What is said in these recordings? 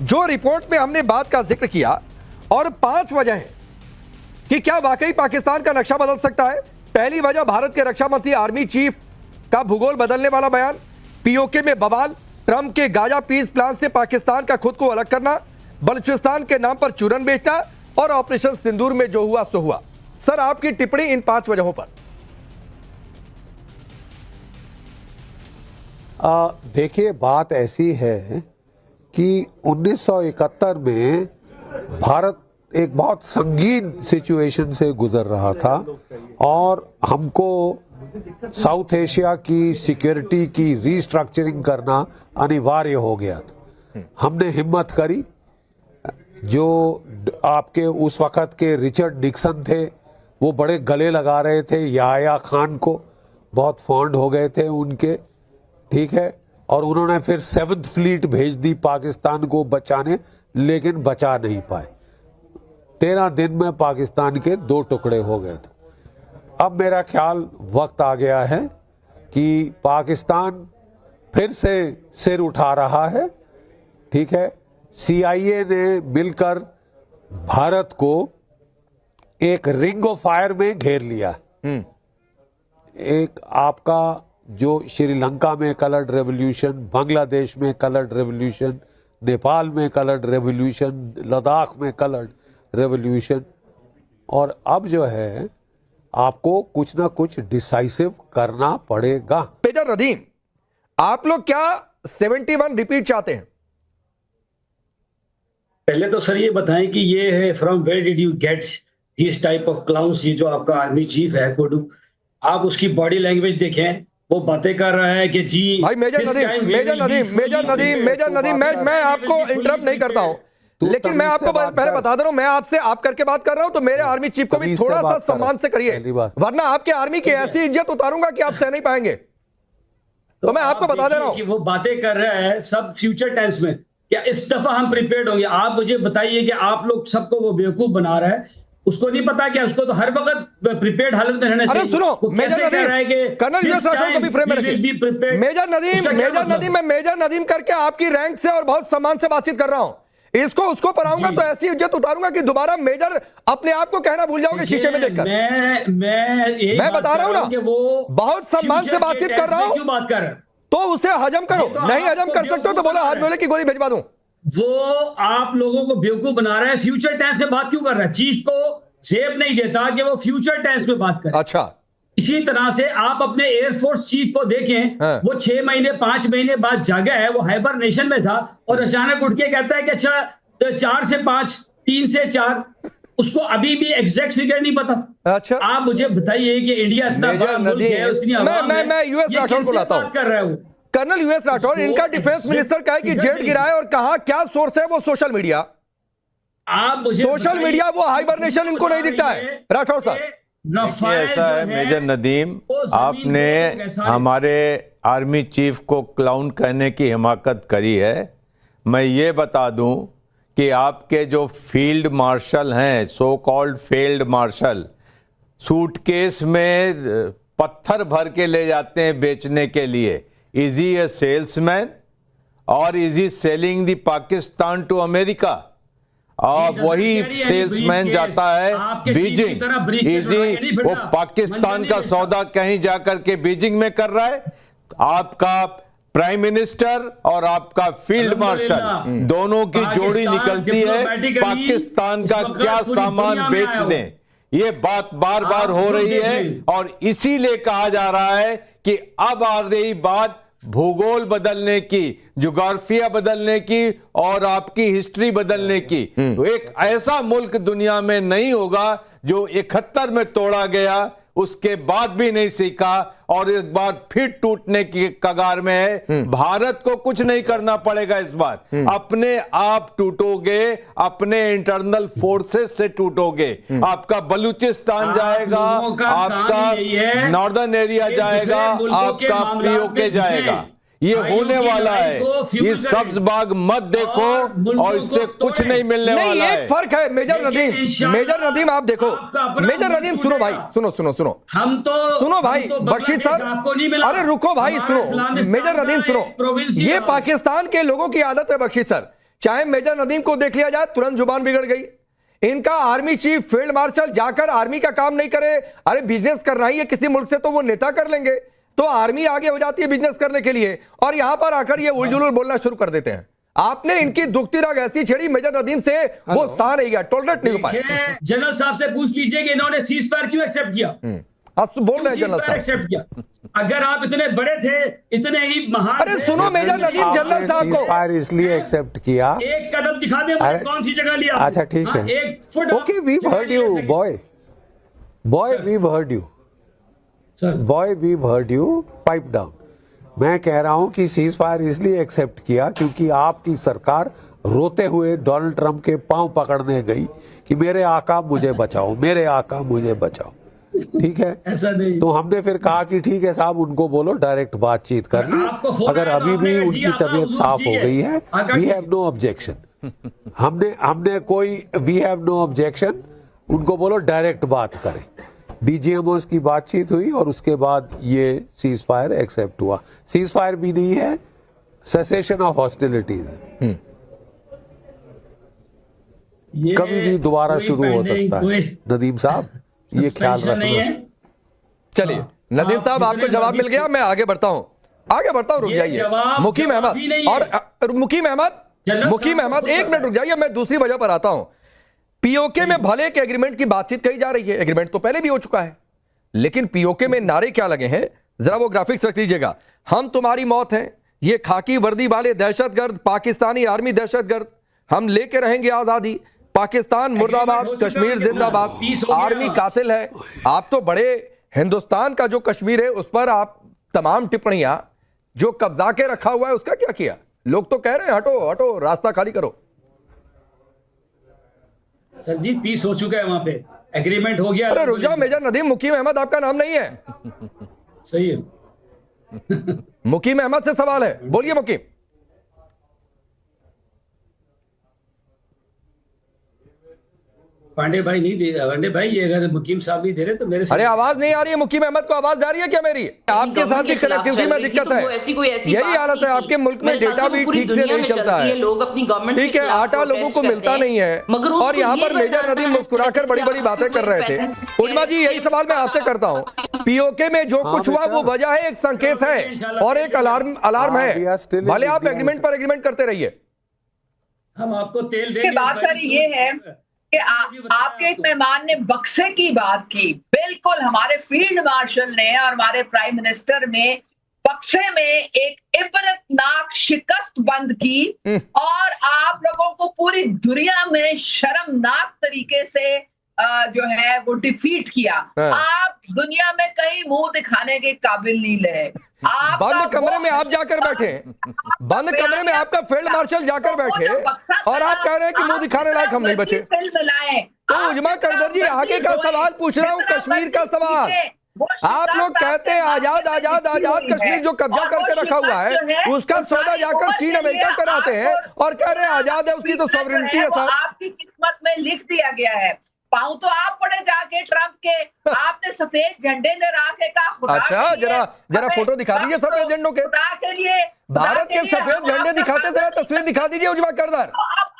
जो रिपोर्ट में हमने बात का जिक्र किया और 5 वजह है कि क्या वाकई पाकिस्तान का नक्शा बदल सकता है। पहली वजह भारत के रक्षा मंत्री आर्मी चीफ का भूगोल बदलने वाला बयान, पीओके में बवाल, ट्रंप के गाजा पीस प्लान से पाकिस्तान का खुद को अलग करना, बलूचिस्तान के नाम पर चूरन बेचना और ऑपरेशन सिंदूर में जो हुआ सो हुआ। सर, आपकी टिप्पणी इन 5 वजहों पर। देखिए, बात ऐसी है कि 1971 में भारत एक बहुत संगीन सिचुएशन से गुजर रहा था और हमको साउथ एशिया की सिक्योरिटी की रीस्ट्रक्चरिंग करना अनिवार्य हो गया था। हमने हिम्मत करी। जो आपके उस वक्त के रिचर्ड निक्सन थे, वो बड़े गले लगा रहे थे याह्या खान को, बहुत फॉन्ड हो गए थे उनके, ठीक है। और उन्होंने फिर 7th फ्लीट भेज दी पाकिस्तान को बचाने, लेकिन बचा नहीं पाए। 13 दिन में पाकिस्तान के 2 टुकड़े हो गए थे। अब मेरा ख्याल वक्त आ गया है कि पाकिस्तान फिर से सिर उठा रहा है, ठीक है। CIA ने मिलकर भारत को एक रिंग ऑफ फायर में घेर लिया। एक आपका जो श्रीलंका में कलर्ड रेवोल्यूशन, बांग्लादेश में कलर्ड रेवोल्यूशन, नेपाल में कलर्ड रेवोल्यूशन, लद्दाख में कलर्ड रेवोल्यूशन, और अब जो है आपको कुछ ना कुछ डिसाइसिव करना पड़ेगा। मेजर नदीम, आप लोग क्या 71 रिपीट चाहते हैं? पहले तो सर ये बताएं कि ये है from where did you get this type of clowns. ये जो आपका आर्मी चीफ है कोडू, आप उसकी बॉडी लैंग्वेज देखें, वो बातें कर रहा है कि जी भाई मेजर नदीम, मैं आपको इंटरप्ट नहीं करता हूं, लेकिन मैं आपको पहले बता दे रहा हूं, मैं आपसे आप करके बात कर रहा हूं, तो मेरे आर्मी चीफ को भी थोड़ा सा सम्मान से करिए, वरना आपके आर्मी की ऐसी इज्जत उतारूंगा कि आप सह नहीं पाएंगे। तो मैं आपको बता दे रहा हूं कि वो बातें कर रहा है सब फ्यूचर टेंस में। क्या इस दफा हम प्रिपेयर्ड होंगे? आप मुझे बताइए कि आप लोग सबको वो बेवकूफ बना रहा है, उसको नहीं पता क्या? उसको तो हर वक्त प्रिपेयर्ड हालत में रहना चाहिए। सुनो, major Nadeem, colonel US Rathore को भी फ्रेम में रखिए। मेजर नदीम करके आपकी रैंक से और बहुत सम्मान से बातचीत कर रहा हूं। इसको उसको पढ़ाऊंगा तो ऐसी इज्जत उतारूंगा कि दोबारा मेजर अपने आप को कहना भूल जाओगे शीशे में देखकर। मैं बता रहा हूं ना कि वो बहुत सम्मान से बातचीत कर रहा हूं। क्यों बात कर रहा है? तो उसे हजम करो, नहीं हजम कर सकते हो तो बोलो हाथ बोले की गोली भिजवा दूं। वो आप लोगों को बेवकूफ बना रहा है। फ्यूचर टेंस में बात क्यों कर रहा है? चीफ को सेफ नहीं देता कि वो फ्यूचर टेंस में बात करे। अच्छा, इसी तरह से आप अपने एयरफोर्स चीफ को देखें, वो 6 महीने 5 महीने बाद जागा है, वो हाइबरनेशन में था और अचानक उठ के कहता है कि अच्छा 4 से 5, 3 से 4, उसको अभी भी एग्जैक्ट फिगर नहीं पता। अच्छा, आप मुझे बताइए कि इंडिया इतना बड़ा मुल्क है, उतनी आवाम है, मैं यूएस राठौर को लाता हूं। कर रहा है वो कर्नल यूएस राठौर, इनका डिफेंस मिनिस्टर कहे कि जेट गिरा है और कहा क्या सोर्स है? वो सोशल मीडिया। आप मुझे सोशल मीडिया, वो हाइबरनेशन इनको नहीं दिखता है। राठौर साहब, ऐसा है मेजर नदीम, आपने हमारे आर्मी चीफ को क्लाउन कहने की हिमाकत करी है। मैं ये बता दूं कि आपके जो फील्ड मार्शल हैं, so called field marshal, suitcase में पत्थर भर के ले जाते हैं बेचने के लिए। इज ही ए सेल्समैन और is he selling the Pakistan to America? अब वही सेल्समैन जाता है बीजिंग, इजी वो पाकिस्तान का सौदा कहीं जाकर के बीजिंग में कर रहा है। आपका प्राइम मिनिस्टर और आपका फील्ड मार्शल दोनों की जोड़ी निकलती है पाकिस्तान का क्या सामान बेचने। ये बात बार बार हो रही है और इसीलिए कहा जा रहा है कि अब आ रही बात भूगोल बदलने की, ज्योग्राफिया बदलने की और आपकी हिस्ट्री बदलने की। तो एक ऐसा मुल्क दुनिया में नहीं होगा जो 71 में तोड़ा गया, उसके बाद भी नहीं सीखा और एक बार फिर टूटने की कगार में है। भारत को कुछ नहीं करना पड़ेगा इस बार, अपने आप टूटोगे, अपने इंटरनल फोर्सेस से टूटोगे। आपका बलूचिस्तान जाएगा, आपका नॉर्दर्न एरिया जाएगा, आपका पीओके जाएगा। ये होने वाला है। ये सब्ज बाग मत देखो और इससे कुछ नहीं मिलने वाला है। एक फर्क है मेजर नदीम, आप देखो। मेजर नदीम सुनो भाई, सुनो हम तो सुनो भाई, बख्शी सर, अरे रुको भाई, सुनो मेजर नदीम सुनो। ये पाकिस्तान के लोगों की आदत है बख्शी सर चाहे मेजर नदीम को देख लिया जाए, तुरंत जुबान बिगड़ गई। इनका आर्मी चीफ फील्ड मार्शल जाकर आर्मी का काम नहीं करे, अरे बिजनेस करना ही है किसी मुल्क से तो वो नेता कर लेंगे, तो आर्मी आगे हो जाती है बिजनेस करने के लिए, और यहां पर आकर ये उलझुल बोलना शुरू कर देते हैं। आपने इनकी दुखती राग ऐसी छेड़ी मेजर नदीम से, वो सह नहीं गया, टॉलरेट नहीं हो पाया। जनरल साहब से पूछ लीजिए कि इन्होंने सीज फायर क्यों एक्सेप्ट किया। आज तो बोल रहे हैं जनरल साहब एक्सेप्ट किया। अगर आप इतने बड़े थे, इतने ही महान, अरे सुनो मेजर नदीम जनरल साहब को, फायर इसलिए एक्सेप्ट किया, एक कदम दिखा दे मुझे कौन सी जगह लिया। अच्छा ठीक है, एक foot. Okay we heard you boy we heard you boy we heard you, pipe down. मैं कह रहा हूं कि सीज फायर इसलिए एक्सेप्ट किया क्योंकि आपकी सरकार रोते हुए डोनाल्ड ट्रंप के पांव पकड़ने गई कि मेरे आका मुझे बचाओ, मेरे आका मुझे बचाओ, ठीक है। ऐसा नहीं, तो हमने फिर कहा कि ठीक है साहब, उनको बोलो डायरेक्ट बातचीत कर ली, अगर अभी भी उनकी तबीयत साफ हो गई है, वी हैव नो ऑब्जेक्शन। हमने कोई वी हैव नो ऑब्जेक्शन, उनको बोलो डायरेक्ट बात करें। डीजीएमओ की बातचीत हुई और उसके बाद ये सीज फायर एक्सेप्ट हुआ। सीज फायर भी नहीं है, सेसेशन ऑफ हॉस्टिलिटीज है, कभी भी दोबारा शुरू हो सकता है। नदीम साहब ये ख्याल रखना। चलिए नदीम साहब, आपको जवाब मिल गया, मैं आगे बढ़ता हूं, रुक जाइए मुकीम अहमद, और मुकीम अहमद एक मिनट रुक जाइए, मैं दूसरी वजह पर आता हूं। पीओके में भले के एग्रीमेंट की बातचीत कही जा रही है, एग्रीमेंट तो पहले भी हो चुका है, लेकिन पीओके में नारे क्या लगे हैं, जरा वो ग्राफिक्स रख लीजिएगा। हम तुम्हारी मौत हैं, ये खाकी वर्दी वाले दहशतगर्द, पाकिस्तानी आर्मी दहशतगर्द, हम लेके रहेंगे आजादी, पाकिस्तान मुर्दाबाद, कश्मीर जिंदाबाद, आर्मी कातिल है। आप तो बड़े हिंदुस्तान का जो कश्मीर है उस पर आप तमाम टिप्पणियां जो कब्जा के रखा हुआ है उसका क्या किया? लोग तो कह रहे हैं हटो हटो, रास्ता खाली करो। सर जी पीस हो चुका है, वहां पे एग्रीमेंट हो गया। अरे रुक जाओ मेजर नदीम, मुकीम अहमद आपका नाम नहीं है। सही है। मुकीम अहमद से सवाल है, बोलिए मुकीम। पांडे भाई नहीं दे, पांडे भाई ये अगर मुकीम साहब नहीं दे रहे तो मेरे से... अरे आवाज नहीं आ रही है मुकीम अहमद को, आवाज जा रही है क्या मेरी? आपके साथ भी कनेक्टिविटी में दिक्कत है, यही हालत है आपके मुल्क में, डेटा भी ठीक से नहीं चलता है, ठीक है, आटा लोगों को मिलता नहीं है, और यहाँ पर मेजर नदीम मुस्कुराकर बड़ी बड़ी बातें कर रहे थे। उजमा जी यही सवाल मैं आपसे करता हूँ, पीओके में जो कुछ हुआ वो वजह है, एक संकेत है और एक अलार्म है, भले आप एग्रीमेंट पर एग्रीमेंट करते रहिए। हम आपको तेल देंगे। बात सारी ये है कि आपके एक मेहमान ने बक्से की बात की, बिल्कुल हमारे फील्ड मार्शल ने और हमारे प्राइम मिनिस्टर में बक्से में एक इबरतनाक शिकस्त बंद की, और आप लोगों को पूरी दुनिया में शर्मनाक तरीके से जो है वो डिफीट किया। आप दुनिया में कहीं मुंह दिखाने के काबिल नहीं रहे। बंद कमरे में आप जाकर बैठे, बंद कमरे में आपका फील्ड मार्शल जाकर बैठे और आप कह रहे हैं कि मुंह दिखाने लायक हम नहीं बचे। तो उजमा करदर जी आगे का सवाल पूछ रहा हूँ, कश्मीर का सवाल। आप लोग कहते हैं आजाद आजाद आजाद, कश्मीर जो कब्जा करके रखा हुआ है उसका सौदा जाकर चीन अमेरिका कराते हैं और कह रहे हैं आजाद है, उसकी तो सॉवरेनिटी है सर। आपकी किस्मत में लिख दिया गया है, पाँव तो आप पड़े जाके ट्रंप के, आपने सफेद झंडे लहरा के कहा। अच्छा जरा फोटो दिखा दीजिए सफेद झंडों के, भारत के सफेद झंडे दिखाते, जरा तस्वीर दिखा दीजिए उजमा करदर।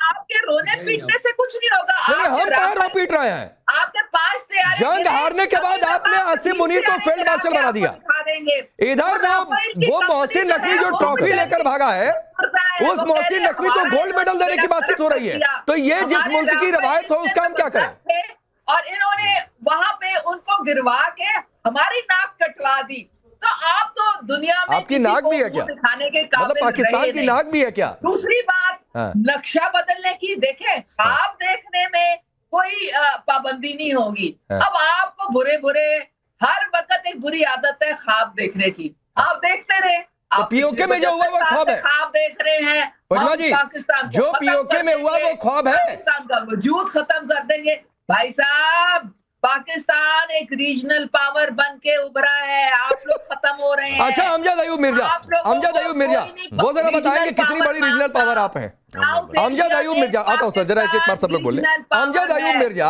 आपके रोने पीटने से कुछ नहीं होगा। हम कहाँ रो पीट रहे हैं? आपने 5 तैयारी, जंग हारने के बाद आपने आसिम मुनीर को फील्ड मार्शल बना दिया। इधर वो मोहसिन नकवी जो ट्रॉफी लेकर भागा है, उस मोहसिन नकवी को गोल्ड मेडल देने की बातचीत हो रही है। तो ये जिस मुल्क की रवायत हो उसका हम क्या करें? और इन्होंने वहां पे उनको गिरवा के हमारी नाक कटवा दी। तो आप तो दुनिया में आपकी नाक भी है क्या? दिखाने के काबिल मतलब पाकिस्तान की नाक भी है क्या? दूसरी बात, नक्शा बदलने की, देखें ख्वाब देखने में कोई पाबंदी नहीं होगी। अब आपको बुरे बुरे हर वक्त एक बुरी आदत है ख्वाब देखने की, आप देखते रहे। तो पीओके में जो हुआ वो ख्वाब है, ख्वाब देख रहे हैं जी, पाकिस्तान जो पीओके में हुआ वो ख्वाब है, पाकिस्तान का वजूद खत्म कर देंगे। भाई साहब पाकिस्तान एक रीजनल पावर बन के उभरा है, आप लोग खत्म हो रहे हैं। अच्छा अमजद अयूब मिर्जा, वो जरा बताएंगे कितनी बड़ी रीजनल पावर आप हैं? अमजद अयूब मिर्जा, आता हूँ सर, जरा एक बार सब लोग बोले। अमजद अयूब मिर्जा,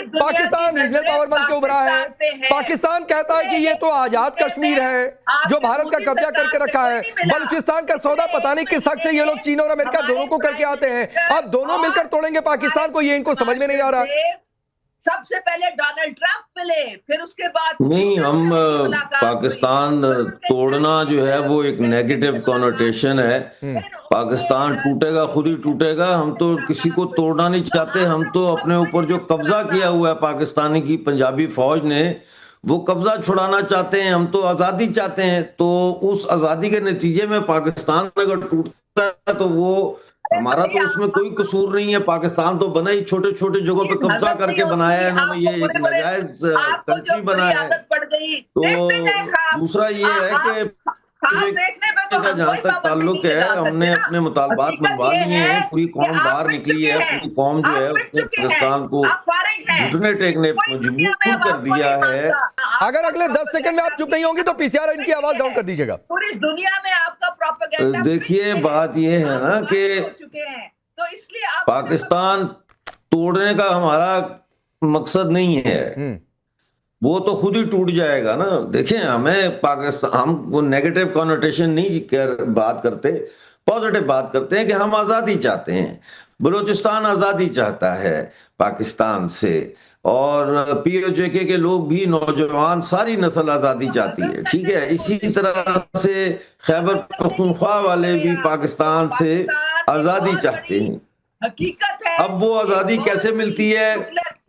दुनिया पाकिस्तान की रीजनल नजरें पावर बन के उभरा है। पाकिस्तान पे है। पाकिस्तान कहता है कि ये तो आजाद कश्मीर है जो भारत का कब्जा करके रखा है। बलूचिस्तान का सौदा पता नहीं किस हक से ये लोग चीन और अमेरिका दोनों को करके आते हैं। अब दोनों मिलकर तोड़ेंगे पाकिस्तान को, ये इनको समझ में नहीं आ रहा। सबसे पहले डोनाल्ड ट्रंप मिले, फिर उसके बाद नहीं, हम पाकिस्तान तोड़ना जो है वो एक नेगेटिव कॉनोटेशन है। पाकिस्तान टूटेगा, खुद ही टूटेगा। हम तो किसी को तोड़ना नहीं चाहते। हम तो अपने ऊपर जो कब्जा किया हुआ है पाकिस्तानी की पंजाबी फौज ने, वो कब्जा छुड़ाना चाहते हैं। हम तो आजादी चाहते हैं। तो उस आजादी के नतीजे में पाकिस्तान अगर टूटता है तो वो हमारा तो उसमें कोई कसूर नहीं है। पाकिस्तान तो बना ही छोटे छोटे जगहों पे कब्जा करके बनाया है इन्होंने। ये एक नाजायज कंट्री बना है। तो दूसरा ये है कि जहाँ तक ताल्लुक है, हमने अपने मुतालबात मनवा लिए हैं। पूरी कौम बाहर निकली है। पूरी कौम जो है उसने पाकिस्तान को घुटने टेकने मजबूर कर दिया है। अगर अगले 10 सेकंड में आप चुप नहीं होंगे तो पीसीआर इनकी आवाज डाउन कर दीजिएगा। पूरी दुनिया में आपका प्रोपेगेंडा। देखिए, बात ये है ना कि तो इसलिए आप पाकिस्तान तोड़ने का हमारा मकसद नहीं है। वो तो खुद ही टूट जाएगा ना। देखें, हमें पाकिस्तान, हम वो नेगेटिव कॉनोटेशन नहीं बात करते, पॉजिटिव बात करते हैं कि हम आज़ादी चाहते हैं। बलूचिस्तान आज़ादी चाहता है पाकिस्तान से, और पीओजेके के लोग भी, नौजवान, सारी नस्ल आज़ादी चाहती है। ठीक है, इसी तरह से खैबर पख्तूनख्वा वाले भी पाकिस्तान से आज़ादी चाहते हैं। हकीकत है। अब वो आज़ादी कैसे मिलती है,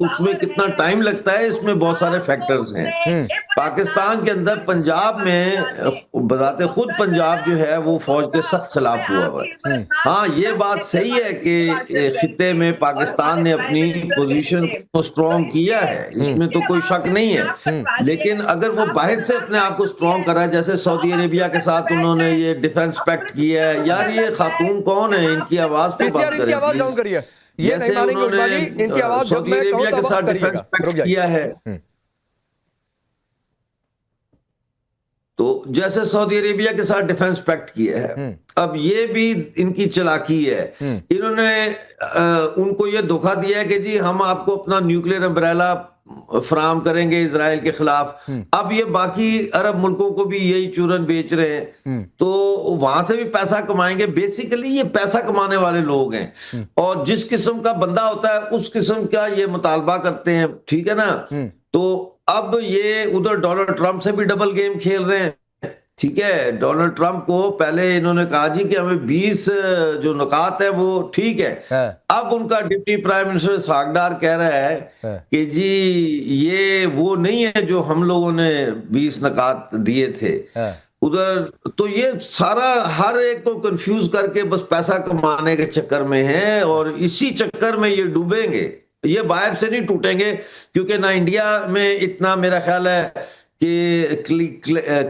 उसमें कितना टाइम लगता है, इसमें बहुत सारे फैक्टर्स हैं। पाकिस्तान के अंदर पंजाब में बजाते खुद पंजाब जो है वो फौज के सख्त खिलाफ हुआ है। हाँ, ये बात सही है कि खित्ते में पाकिस्तान ने अपनी पोजीशन को स्ट्रॉन्ग किया है, इसमें तो कोई शक नहीं है। लेकिन अगर वो बाहर से अपने आप को स्ट्रॉन्ग करा, जैसे सऊदी अरेबिया के साथ उन्होंने ये डिफेंस पैक्ट किया है। यार, ये खातून कौन है? इनकी आवाज पे बात करें। ये नहीं मानेंगे उन्होंने इनकी आवाज सऊदी अरेबिया के साथ डिफेंस पैक्ट किया है। तो जैसे सऊदी अरेबिया के साथ डिफेंस पैक्ट किया है, अब ये भी इनकी चालाकी है। इन्होंने उनको ये धोखा दिया है कि जी हम आपको अपना न्यूक्लियर अम्ब्रेला फराम करेंगे इजराइल के खिलाफ। अब ये बाकी अरब मुल्कों को भी यही चूरन बेच रहे हैं, तो वहां से भी पैसा कमाएंगे। बेसिकली ये पैसा कमाने वाले लोग हैं, और जिस किस्म का बंदा होता है उस किस्म का ये मुतालबा करते हैं। ठीक है ना? तो अब ये उधर डोनाल्ड ट्रंप से भी डबल गेम खेल रहे हैं। ठीक है, डोनाल्ड ट्रंप को पहले इन्होंने कहा जी कि हमें 20 जो नुकात है वो ठीक है। अब उनका डिप्टी प्राइम मिनिस्टर सागडार कह रहा है कि जी ये वो नहीं है जो हम लोगों ने 20 नुकात दिए थे उधर। तो ये सारा हर एक को कंफ्यूज करके बस पैसा कमाने के चक्कर में है, और इसी चक्कर में ये डूबेंगे। ये बाहर से नहीं टूटेंगे, क्योंकि ना इंडिया में इतना मेरा ख्याल है कि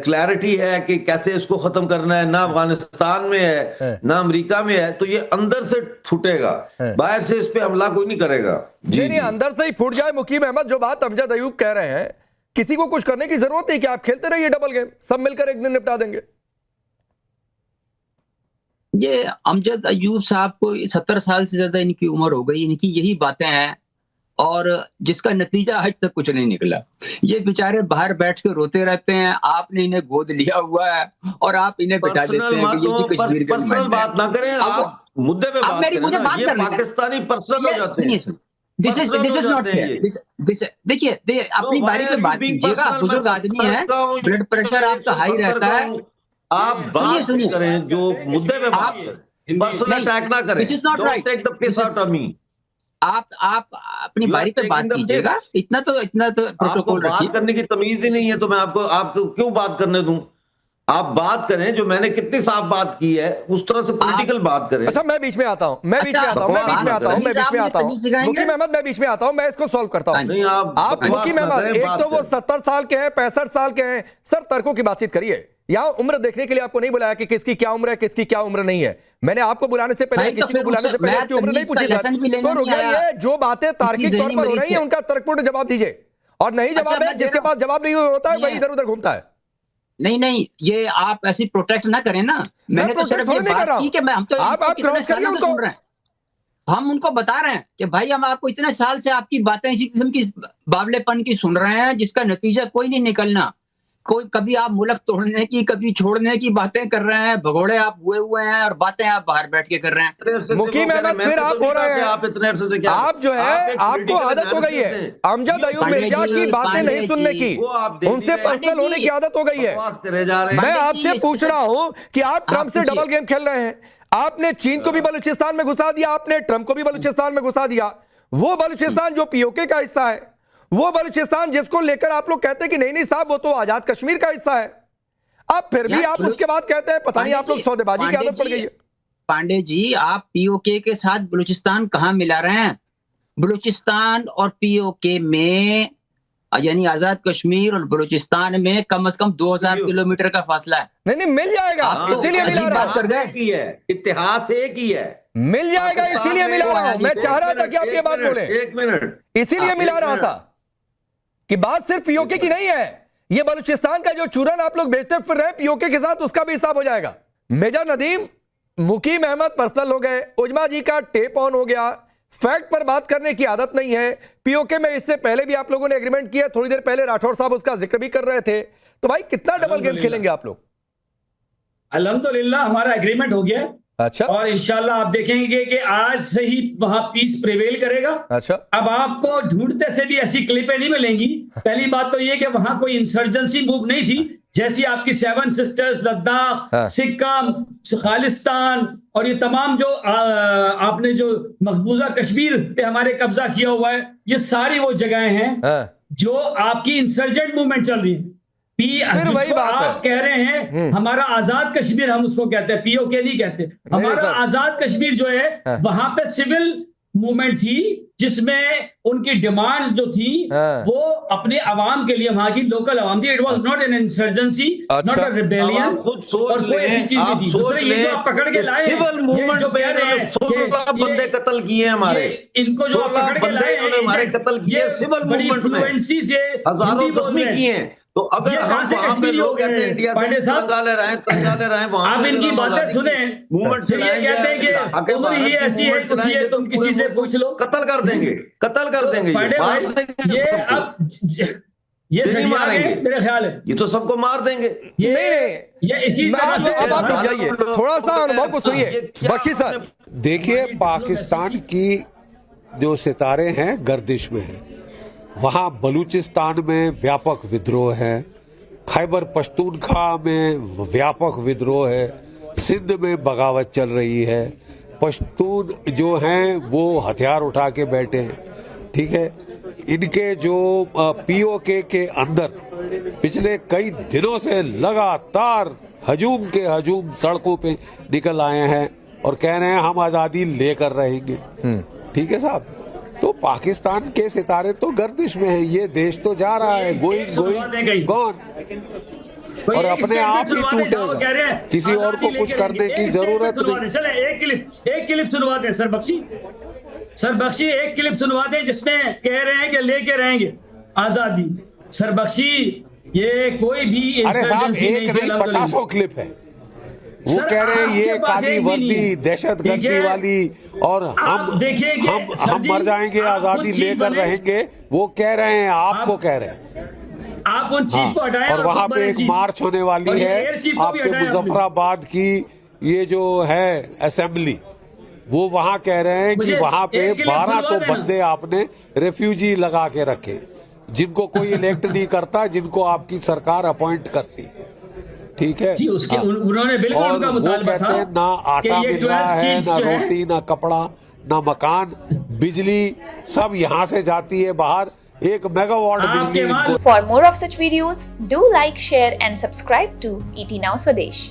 क्लैरिटी है कि कैसे इसको खत्म करना है, ना अफगानिस्तान में है ना अमेरिका में है। तो ये अंदर से फूटेगा, बाहर से इस पे हमला कोई नहीं करेगा। नहीं, अंदर से ही फूट जाए। मुकीम अहमद, जो बात अमजद अयूब कह रहे हैं, किसी को कुछ करने की जरूरत नहीं कि आप खेलते रहिए डबल गेम, सब मिलकर एक दिन निपटा देंगे। ये अमजद अयूब साहब को 70 साल से ज्यादा इनकी उम्र हो गई, इनकी यही बातें हैं, और जिसका नतीजा आज तक कुछ नहीं निकला। ये बेचारे बाहर बैठ के रोते रहते हैं, आपने इन्हें गोद लिया हुआ है और आप इन्हें बिठा देते हैं कि ये जी कश्मीर के पर्सनल बात ना करें, आप मुद्दे पे बात करें। मुझे बात करनी है। पाकिस्तानी पर्सनल हो जाते हैं। This is not fair. देखिए अपनी बारी पे बात कीजिएगा। बुजुर्ग आदमी है, ब्लड प्रेशर आपका हाई रहता है। आप बात करें जो मुद्दे पे बात करें, पर्सनल अटैक ना करें। This is not right. Take the piss out of me. आप अपनी बारी पे बात कीजिएगा। इतना तो प्रोटोकॉल बात करने की तमीज ही नहीं है, तो मैं आपको क्यों बात करने दूं? आप बात करें, जो मैंने कितनी साफ बात की है उस तरह से पॉलिटिकल बात करें। अच्छा, मैं बीच में आता हूं, मैं बीच में आता हूं मुकीम अहमद, मैं बीच में आता हूं, मैं इसको सॉल्व करता हूं। नहीं, आप मुकीम अहमद, एक तो वो 70 साल के हैं, 65 साल के हैं, सर तर्कों की बातचीत करिए। यहाँ उम्र देखने के लिए आपको नहीं बुलाया कि किसकी क्या उम्र है, किसकी क्या उम्र नहीं है। मैंने आपको बुलाने से पहले, किसी को बुलाने से पहले आपकी उम्र नहीं पूछी सर। तो रुक जाइए, जो बातें तार्किक तौर पर हो रही है उनका तर्कपूर्ण जवाब दीजिए, और नहीं जवाब है, जिसके पास जवाब नहीं होता है वही इधर उधर घूमता है। नहीं, ये आप ऐसी प्रोटेक्ट ना करें ना। मैंने तो सिर्फ ये बात की कि हम तो आप क्रॉस करिए उनको। हम उनको बता रहे हैं कि भाई हम आपको इतने साल से आपकी बातें इसी किस्म की बावलेपन की सुन रहे हैं, जिसका नतीजा कोई नहीं निकलना। कोई कभी आप मुल्क तोड़ने की, कभी छोड़ने की बातें कर रहे हैं, भगोड़े आप हुए हैं और बातें आप बाहर बैठ के कर रहे हैं। मुकीम अहमद फिर आप हो रहे हैं, आप इतने अरसे से क्या, आप जो है आपको आदत हो गई है अमजद अयूब मिर्जा की बातें नहीं सुनने की, उनसे पर्सनल होने की आदत हो गई है। मैं आपसे पूछ रहा हूं कि आप ट्रंप से डबल गेम खेल रहे हैं। आपने चीन को भी बलूचिस्तान में घुसा दिया, आपने ट्रंप को भी बलूचिस्तान में घुसा दिया। वो बलूचिस्तान जो पीओके का हिस्सा है, वो बलूचिस्तान जिसको लेकर आप लोग कहते हैं कि नहीं नहीं साहब वो तो आजाद कश्मीर का हिस्सा है, अब फिर भी आप उसके बाद कहते हैं पता नहीं आप लोग सौदेबाजी की आदत पड़ गई है। पांडे जी, आप पीओके के साथ बलूचिस्तान कहां मिला रहे हैं? बलूचिस्तान और पीओके में, यानी आजाद कश्मीर और बलूचिस्तान में कम से कम 2000 किलोमीटर का फासला है। नहीं नहीं मिल जाएगा, इसीलिए मिला रहा बात कर गए की है, इतिहास एक ही है, मिल जाएगा इसीलिए मिला रहा हूं। मैं चाह रहा था कि आप ये बात बोले, एक मिनट, इसीलिए मिला रहा था कि बात सिर्फ पीओके की नहीं है। ये बलूचिस्तान का जो चूरन आप लोग बेचते फिर रहे पीओके के साथ, उसका भी हिसाब हो जाएगा। मेजर नदीम, मुकीम अहमद पर्सनल हो गए, उजमा जी का टेप ऑन हो गया, फैक्ट पर बात करने की आदत नहीं है। पीओके में इससे पहले भी आप लोगों ने एग्रीमेंट किया, थोड़ी देर पहले राठौर साहब उसका जिक्र भी कर रहे थे। तो भाई कितना डबल गेम खेलेंगे आप लोग? अल्हम्दुलिल्लाह हमारा एग्रीमेंट हो गया। अच्छा, और इंशाल्लाह आप देखेंगे कि आज से ही वहां पीस प्रिवेल करेगा। अच्छा, अब आपको ढूंढते से भी ऐसी क्लिपें नहीं मिलेंगी। पहली बात तो ये कि वहां कोई इंसर्जेंसी मूव नहीं थी, जैसी आपकी 7 सिस्टर्स, लद्दाख, सिक्किम, खालिस्तान और ये तमाम जो आपने जो मकबूजा कश्मीर पे हमारे कब्जा किया हुआ है, ये सारी वो जगहें हैं जो आपकी इंसर्जेंट मूवमेंट चल रही है। वही बात आप कह रहे हैं हमारा आजाद कश्मीर, हम उसको कहते हैं, पीओके नहीं कहते। हमारा आजाद कश्मीर जो है वहां पे सिविल मूवमेंट थी, जिसमें उनकी डिमांड जो थी वो अपने अवाम के लिए, वहां की लोकल अवाम थी। It was not an insurgency, not a rebellion, और कोई ऐसी चीज नहीं थी। दूसरे ये जो आप पकड़ के लाए, सिविल मूवमेंट जो कह रहे हैं 16 बंदे कत्ल किए हमारे, इनको जो आप पकड़ के लाए हमारे कत्ल किए सिविल मूवमेंट में, फ्लुएंसी से हजारों जख्मी किए। तो अगर हम वहां पे लोग कहते हैं इंडिया से तंगा ले रहे हैं, वहां आप इनकी बातें सुने, मूवमेंट फिर ये कहते हैं कि उम्र ही ऐसी है, कुछ ये तुम किसी से पूछ लो, कत्ल कर देंगे, कत्ल कर देंगे। ये अब ये सड़िया है, मेरे ख्याल है ये तो सबको मार देंगे। ये इसी तरह से अब आप जाइए, थोड़ा सा अनुभव को सुनिए बख्शी सर। देखिए, पाकिस्तान की जो सितारे हैं गर्दिश में हैं, वहां बलूचिस्तान में व्यापक विद्रोह है, खैबर पख्तूनख्वा में व्यापक विद्रोह है, सिंध में बगावत चल रही है, पश्तून जो हैं वो हथियार उठा के बैठे हैं, ठीक है। इनके जो पीओके के अंदर पिछले कई दिनों से लगातार हजूम के हजूम सड़कों पे निकल आए हैं और कह रहे हैं हम आजादी लेकर रहेंगे, ठीक है साहब। तो पाकिस्तान के सितारे तो गर्दिश में है, ये देश तो जा रहा है गोइंग गॉन, और अपने आप ही टूटेगा, किसी और को कुछ करने की जरूरत नहीं। चले एक क्लिप सुनवा दें सर बख्शी, एक क्लिप सुनवा दें जिसमें कह रहे हैं कि लेके रहेंगे आजादी। सर बख्शी, ये कोई भी इंसर्जेंसी नहीं, 50 क्लिप है, वो कह रहे हैं ये काली वर्दी दहशतगर्दी वाली, और हम मर जाएंगे आजादी लेकर रहेंगे, वो कह रहे हैं, आपको कह रहे हैं। आप उन चीज को हटाएं, और वहां पे एक मार्च होने वाली है आपके मुजफ्फराबाद की, ये जो है असेंबली, वो वहां कह रहे हैं कि वहां पे 12 तो बंदे आपने रेफ्यूजी लगा के रखे, जिनको कोई इलेक्ट नहीं करता, जिनको आपकी सरकार अपॉइंट करती, ठीक है जी। उसके उन्होंने बिल्कुल उनका मुतालबा था, ना आटा मिल रहा है, ना रोटी, ना कपड़ा, ना मकान, बिजली सब यहाँ से जाती है बाहर, 1 मेगावाट बिजली। For more of such videos, do like, share and subscribe to ET Now Swadesh.